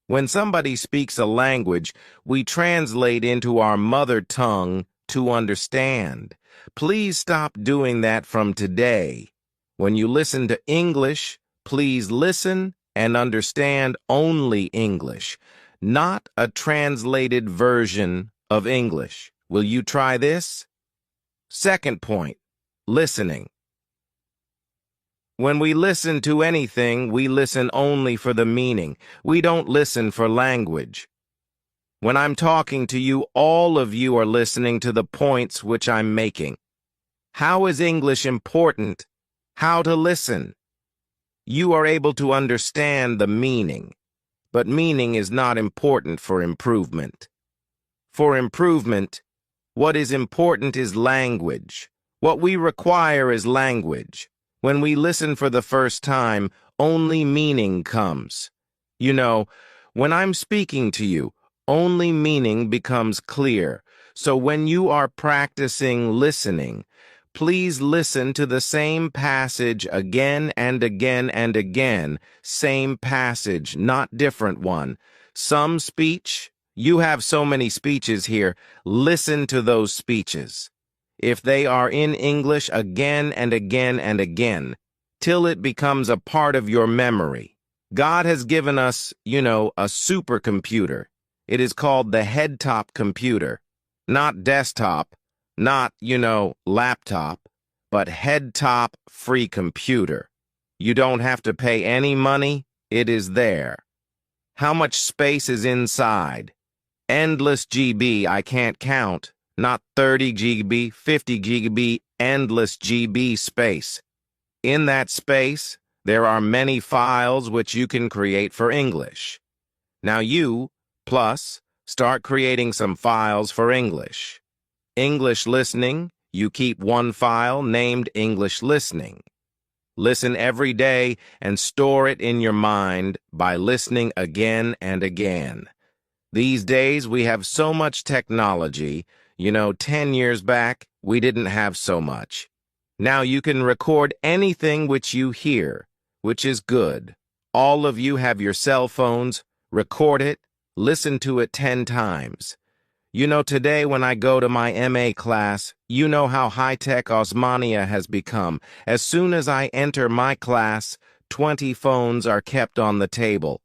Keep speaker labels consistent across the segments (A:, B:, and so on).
A: When somebody speaks a language, we translate into our mother tongue to understand. Please stop doing that from today. When you listen to English, please listen and understand only English, not a translated version of English. Will you try this? Second point, listening. When we listen to anything, we listen only for the meaning. We don't listen for language. When I'm talking to you, all of you are listening to the points which I'm making. How is English important? How to listen. You are able to understand the meaning, but meaning is not important for improvement. For improvement, what is important is language. What we require is language. When we listen for the first time, only meaning comes. You know, when I'm speaking to you, only meaning becomes clear. So when you are practicing listening, please listen to the same passage again and again and again. Same passage, not different one. Some speech, you have so many speeches here. Listen to those speeches. If they are in English, again and again and again, till it becomes a part of your memory. God has given us, a supercomputer. It is called the head-top computer. Not desktop, not, laptop, but head-top free computer. You don't have to pay any money. It is there. How much space is inside? Endless GB, I can't count. Not 30 GB, 50 GB, endless GB space. In that space, there are many files which you can create for English. Now you, plus, start creating some files for English. English listening, you keep one file named English listening. Listen every day and store it in your mind by listening again and again. These days, we have so much technology. 10 years back, we didn't have so much. Now you can record anything which you hear, which is good. All of you have your cell phones. Record it. Listen to it 10 times. Today when I go to my MA class, you know how high-tech Osmania has become. As soon as I enter my class, 20 phones are kept on the table.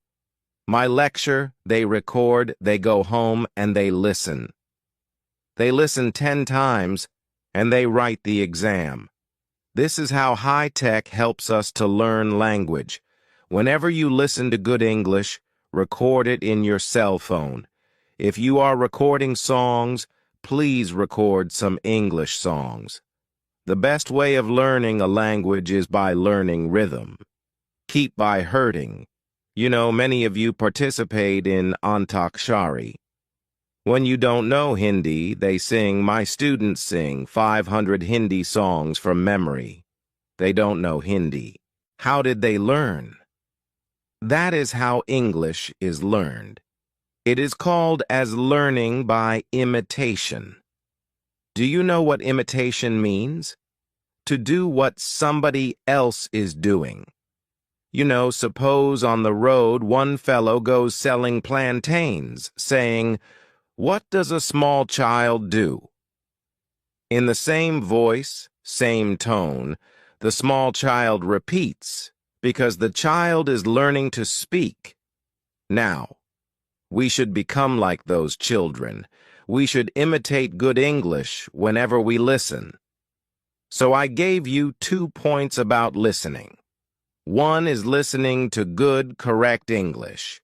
A: My lecture, they record, they go home, and they listen. They listen 10 times, and they write the exam. This is how high-tech helps us to learn language. Whenever you listen to good English, record it in your cell phone. If you are recording songs, please record some English songs. The best way of learning a language is by learning rhythm. Keep by hurting. Many of you participate in Antakshari. When you don't know Hindi, they sing, my students sing 500 Hindi songs from memory. They don't know Hindi. How did they learn? That is how English is learned. It is called as learning by imitation. Do you know what imitation means? To do what somebody else is doing. Suppose on the road one fellow goes selling plantains, saying, what does a small child do? In the same voice, same tone, the small child repeats, because the child is learning to speak. Now, we should become like those children. We should imitate good English whenever we listen. So I gave you 2 points about listening. One is listening to good, correct English.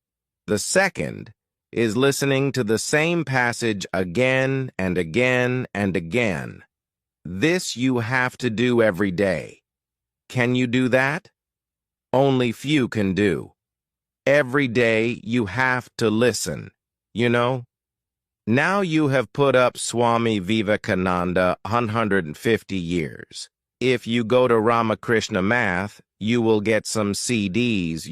A: The second is listening to the same passage again and again and again. This you have to do every day. Can you do that? Only few can do. Every day you have to listen, Now you have put up Swami Vivekananda 150 years. If you go to Ramakrishna Math, you will get some CDs,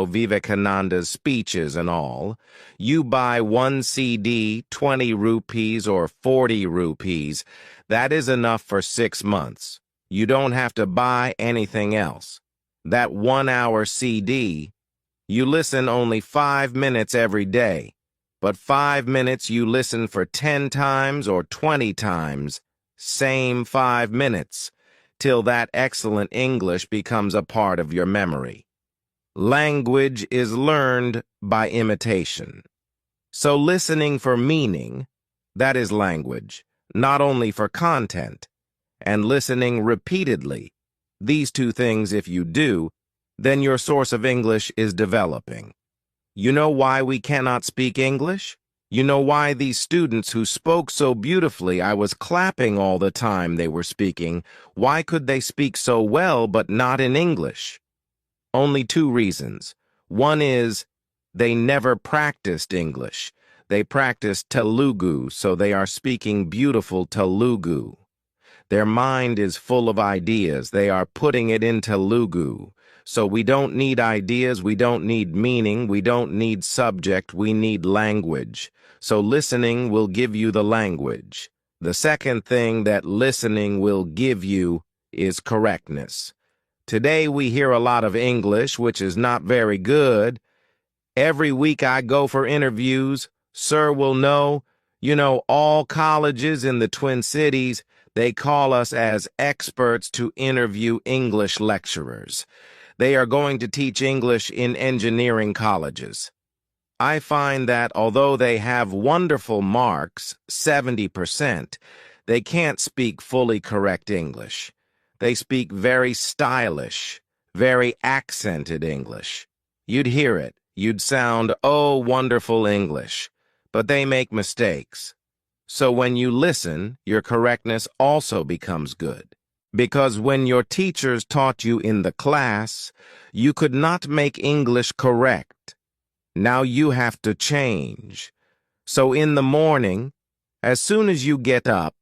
A: Vivekananda's speeches and all. You buy one CD, 20 rupees or 40 rupees. That is enough for 6 months. You don't have to buy anything else. That 1-hour CD, You listen only 5 minutes every day, but 5 minutes you listen for 10 times or 20 times, same 5 minutes, till that excellent English becomes a part of your memory. Language is learned by imitation. So listening for meaning, that is language, not only for content, and listening repeatedly. These two things, if you do, then your source of English is developing. You know why we cannot speak English? You know why these students who spoke so beautifully, I was clapping all the time they were speaking, why could they speak so well but not in English? Only two reasons. One is they never practiced English. They practiced Telugu, so they are speaking beautiful Telugu. Their mind is full of ideas. They are putting it in Telugu. So we don't need ideas, we don't need meaning, we don't need subject, we need language. So listening will give you the language. The second thing that listening will give you is correctness. Today we hear a lot of English, which is not very good. Every week I go for interviews. Sir will know, all colleges in the Twin Cities, they call us as experts to interview English lecturers. They are going to teach English in engineering colleges. I find that although they have wonderful marks, 70%, they can't speak fully correct English. They speak very stylish, very accented English. You'd hear it. You'd sound, oh, wonderful English. But they make mistakes. So when you listen, your correctness also becomes good. Because when your teachers taught you in the class, you could not make English correct. Now you have to change. So in the morning, as soon as you get up,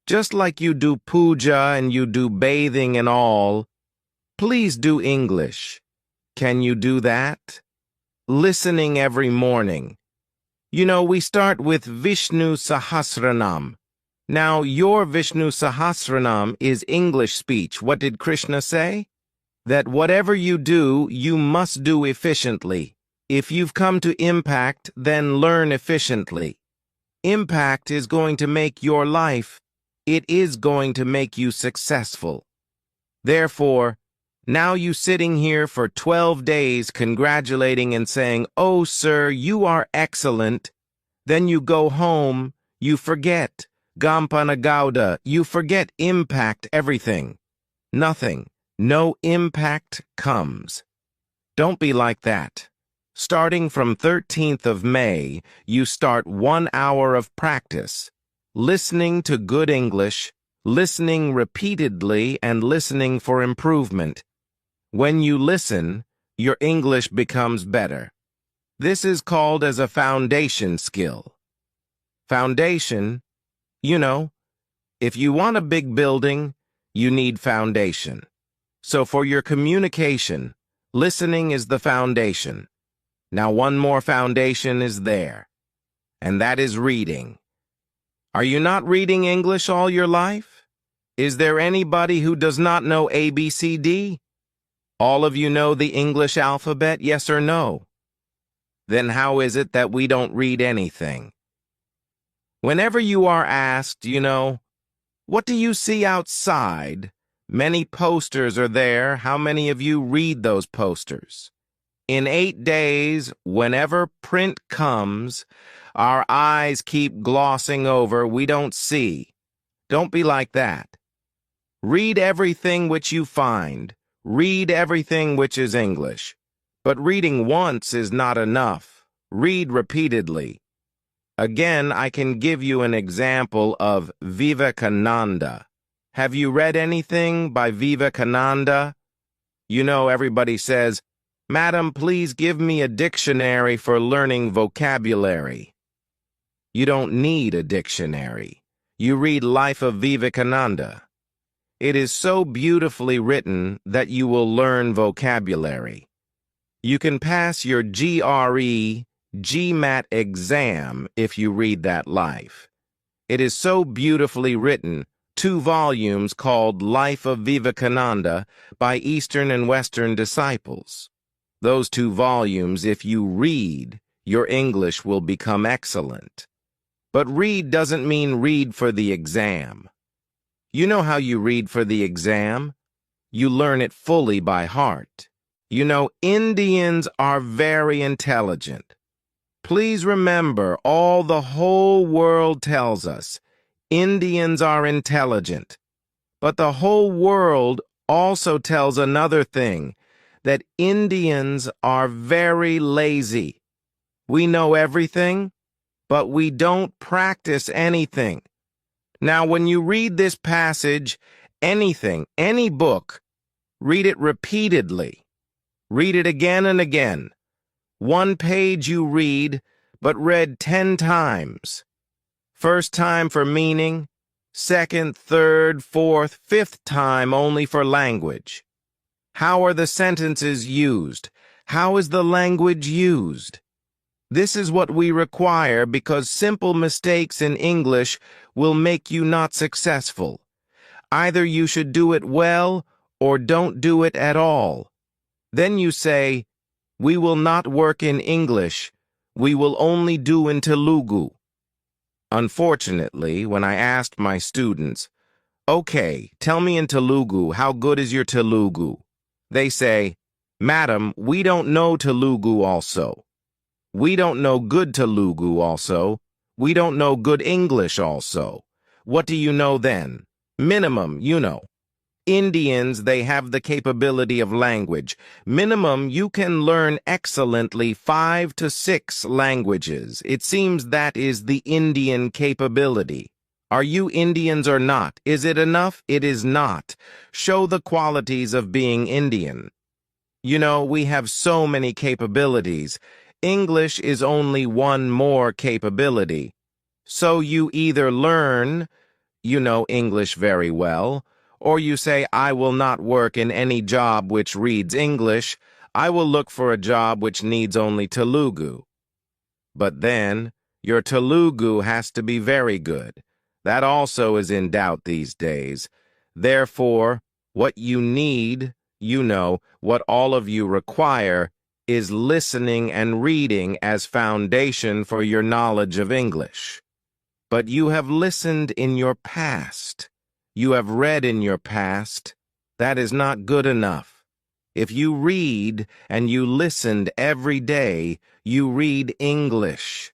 A: just like you do puja and you do bathing and all, please do English. Can you do that? Listening every morning. We start with Vishnu Sahasranam. Now, your Vishnu Sahasranam is English speech. What did Krishna say? That whatever you do, you must do efficiently. If you've come to impact, then learn efficiently. Impact is going to make your life. It is going to make you successful. Therefore, now you sitting here for 12 days congratulating and saying, "Oh, sir, you are excellent." Then you go home, you forget. Gampanagauda, you forget impact everything. Nothing. No impact comes. Don't be like that. Starting from 13th of May, you start 1 hour of practice. Listening to good English, listening repeatedly, and listening for improvement. When you listen, your English becomes better. This is called as a foundation skill. Foundation, if you want a big building, you need foundation. So for your communication, listening is the foundation. Now one more foundation is there, and that is reading. Are you not reading English all your life? Is there anybody who does not know ABCD? All of you know the English alphabet, yes or no? Then how is it that we don't read anything? Whenever you are asked, what do you see outside? Many posters are there. How many of you read those posters? In 8 days, whenever print comes, our eyes keep glossing over. We don't see. Don't be like that. Read everything which you find. Read everything which is English. But reading once is not enough. Read repeatedly. Again, I can give you an example of Vivekananda. Have you read anything by Vivekananda? Everybody says, "Madam, please give me a dictionary for learning vocabulary." You don't need a dictionary. You read Life of Vivekananda. It is so beautifully written that you will learn vocabulary. You can pass your GRE, GMAT exam if you read that life. It is so beautifully written, 2 volumes called Life of Vivekananda by Eastern and Western disciples. Those 2 volumes, if you read, your English will become excellent. But read doesn't mean read for the exam. You know how you read for the exam? You learn it fully by heart. You know, Indians are very intelligent. Please remember, all the whole world tells us, Indians are intelligent. But the whole world also tells another thing, that Indians are very lazy. We know everything, but we don't practice anything. Now, when you read this passage, anything, any book, read it repeatedly. Read it again and again. 1 page you read, but read 10 times. First time for meaning, second, third, fourth, fifth time only for language. How are the sentences used? How is the language used? This is what we require because simple mistakes in English will make you not successful. Either you should do it well or don't do it at all. Then you say, "We will not work in English. We will only do in Telugu." Unfortunately, when I asked my students, "Okay, tell me in Telugu, how good is your Telugu?" They say, "Madam, we don't know Telugu also. We don't know good Telugu also. We don't know good English also. What do you know then? Minimum, you know. Indians, they have the capability of language. Minimum, you can learn excellently 5 to 6 languages. It seems that is the Indian capability. Are you Indians or not? Is it enough? It is not. Show the qualities of being Indian. You know, we have so many capabilities. English is only one more capability. So you either learn, you know English very well, or you say, "I will not work in any job which reads English. I will look for a job which needs only Telugu." But then, your Telugu has to be very good. That also is in doubt these days. Therefore, what you need, you know, what all of you require, is listening and reading as foundation for your knowledge of English. But you have listened in your past. You have read in your past. That is not good enough. If you read and you listened every day, you read English.